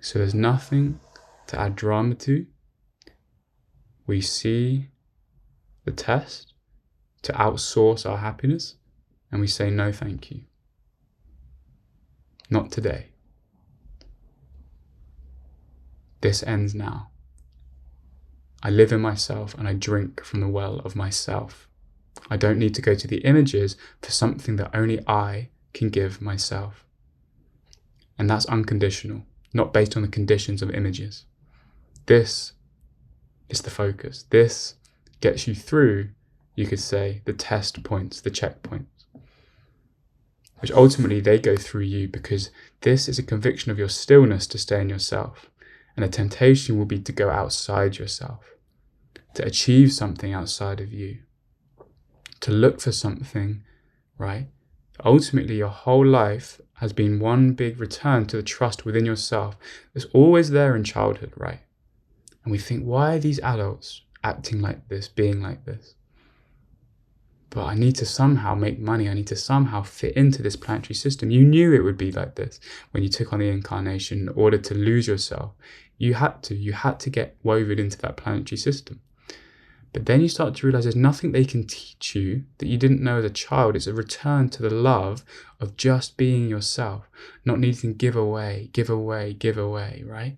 So there's nothing to add drama to. We see the test to outsource our happiness, and we say, no, thank you. Not today. This ends now. I live in myself and I drink from the well of myself. I don't need to go to the images for something that only I can give myself. And that's unconditional, not based on the conditions of images. This is the focus. This gets you through, you could say, the test points, the checkpoints, which ultimately they go through you, because this is a conviction of your stillness to stay in yourself. And a temptation will be to go outside yourself, to achieve something outside of you, to look for something, right? Ultimately, your whole life has been one big return to the trust within yourself that's always there in childhood, right? And we think, why are these adults acting like this, being like this? But I need to somehow make money. I need to somehow fit into this planetary system. You knew it would be like this when you took on the incarnation in order to lose yourself. You had to get woven into that planetary system. But then you start to realize there's nothing they can teach you that you didn't know as a child. It's a return to the love of just being yourself, not needing to give away, right?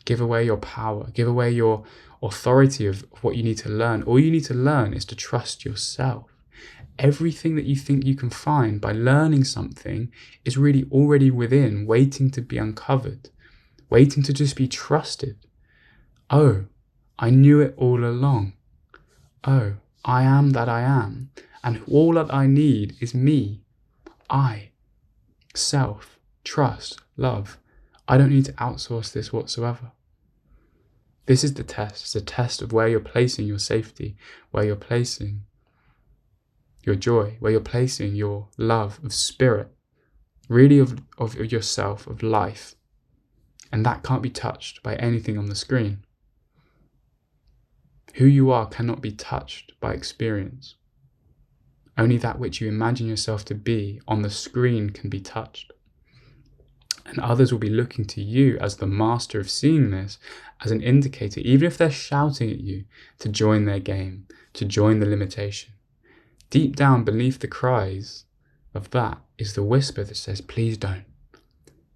Give away your power, give away your authority of what you need to learn. All you need to learn is to trust yourself. Everything that you think you can find by learning something is really already within, waiting to be uncovered, waiting to just be trusted. Oh, I knew it all along. Oh, I am that I am. And all that I need is me. I. Self. Trust. Love. I don't need to outsource this whatsoever. This is the test. It's a test of where you're placing your safety, where you're placing your joy, where you're placing your love of spirit, really of yourself, of life. And that can't be touched by anything on the screen. Who you are cannot be touched by experience. Only that which you imagine yourself to be on the screen can be touched. And others will be looking to you as the master of seeing this as an indicator, even if they're shouting at you to join their game, to join the limitation. Deep down beneath the cries of that is the whisper that says, please don't.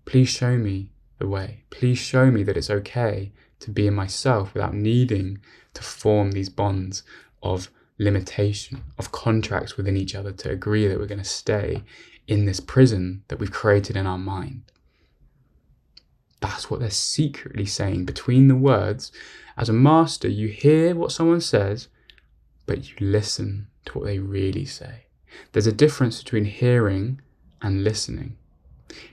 Please show me the way. Please show me that it's okay to be in myself without needing to form these bonds of limitation, of contracts within each other to agree that we're going to stay in this prison that we've created in our mind. That's what they're secretly saying between the words. As a master, you hear what someone says, but you listen to what they really say. There's a difference between hearing and listening.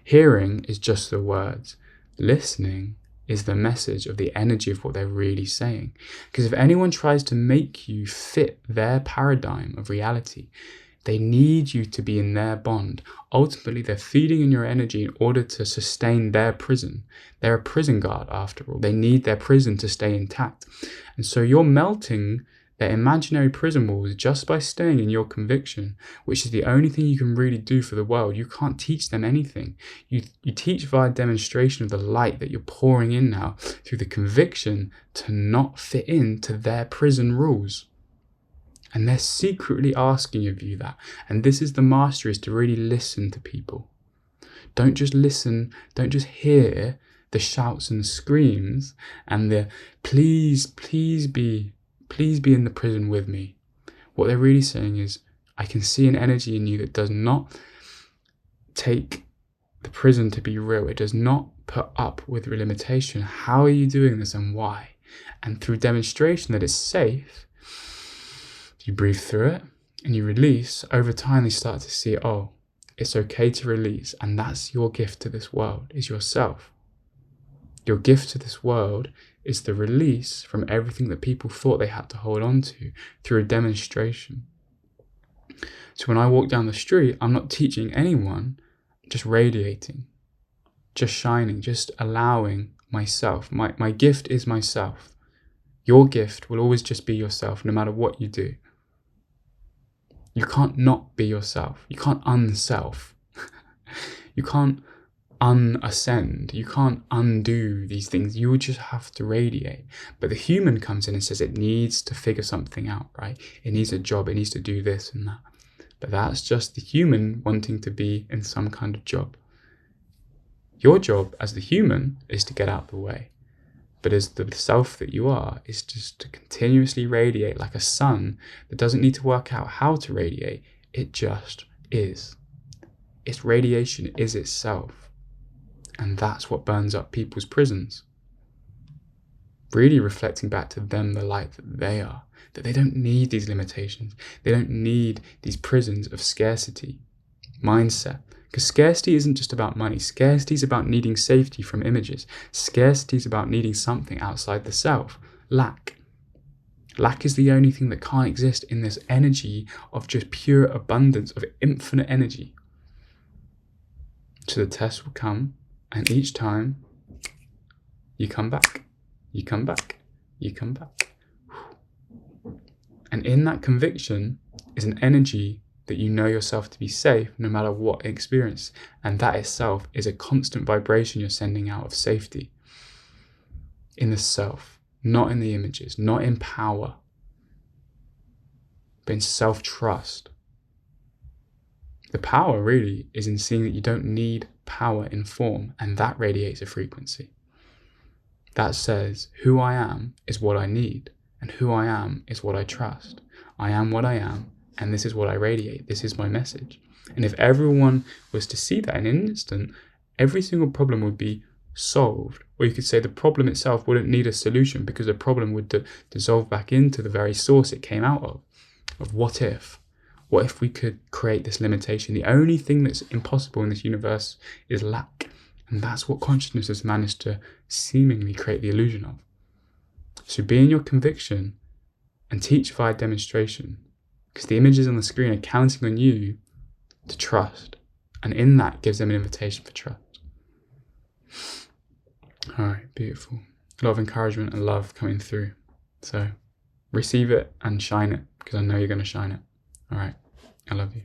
Hearing is just the words. Listening is the message of the energy of what they're really saying. Because if anyone tries to make you fit their paradigm of reality, they need you to be in their bond. Ultimately, they're feeding in your energy in order to sustain their prison. They're a prison guard, after all. They need their prison to stay intact. And so you're melting their imaginary prison walls just by staying in your conviction, which is the only thing you can really do for the world. You can't teach them anything. You teach via demonstration of the light that you're pouring in now through the conviction to not fit into their prison rules. And they're secretly asking of you that. And this is the mastery, is to really listen to people. Don't just listen, don't just hear the shouts and the screams and the please be in the prison with me. What they're really saying is, I can see an energy in you that does not take the prison to be real. It does not put up with your limitation. How are you doing this and why? And through demonstration that it's safe, you breathe through it and you release. Over time, they start to see, oh, it's okay to release. And that's your gift to this world, is yourself. Your gift to this world is the release from everything that people thought they had to hold on to through a demonstration. So when I walk down the street, I'm not teaching anyone, just radiating, just shining, just allowing myself. My gift is myself. Your gift will always just be yourself, no matter what you do. You can't not be yourself. You can't unself. You can't unascend. You can't undo these things. You would just have to radiate. But the human comes in and says it needs to figure something out, right? It needs a job. It needs to do this and that. But that's just the human wanting to be in some kind of job. Your job as the human is to get out of the way. But as the self that you are, is just to continuously radiate like a sun that doesn't need to work out how to radiate. It just is. Its radiation is itself. And that's what burns up people's prisons. Really reflecting back to them the light that they are. That they don't need these limitations. They don't need these prisons of scarcity mindset. Because scarcity isn't just about money. Scarcity is about needing safety from images. Scarcity is about needing something outside the self. Lack. Lack is the only thing that can't exist in this energy of just pure abundance, of infinite energy. So the test will come, and each time you come back, you come back, you come back. And in that conviction is an energy that you know yourself to be safe no matter what experience. And that itself is a constant vibration you're sending out of safety. In the self, not in the images, not in power, but in self-trust. The power really is in seeing that you don't need power in form, and that radiates a frequency. That says, who I am is what I need, and who I am is what I trust. I am what I am, and this is what I radiate. This is my message. And if everyone was to see that in an instant, every single problem would be solved. Or you could say the problem itself wouldn't need a solution, because the problem would dissolve back into the very source it came out of what if? What if we could create this limitation? The only thing that's impossible in this universe is lack. And that's what consciousness has managed to seemingly create the illusion of. So be in your conviction and teach via demonstration. Because the images on the screen are counting on you to trust. And in that gives them an invitation for trust. All right, beautiful. A lot of encouragement and love coming through. So receive it and shine it, because I know you're going to shine it. All right, I love you.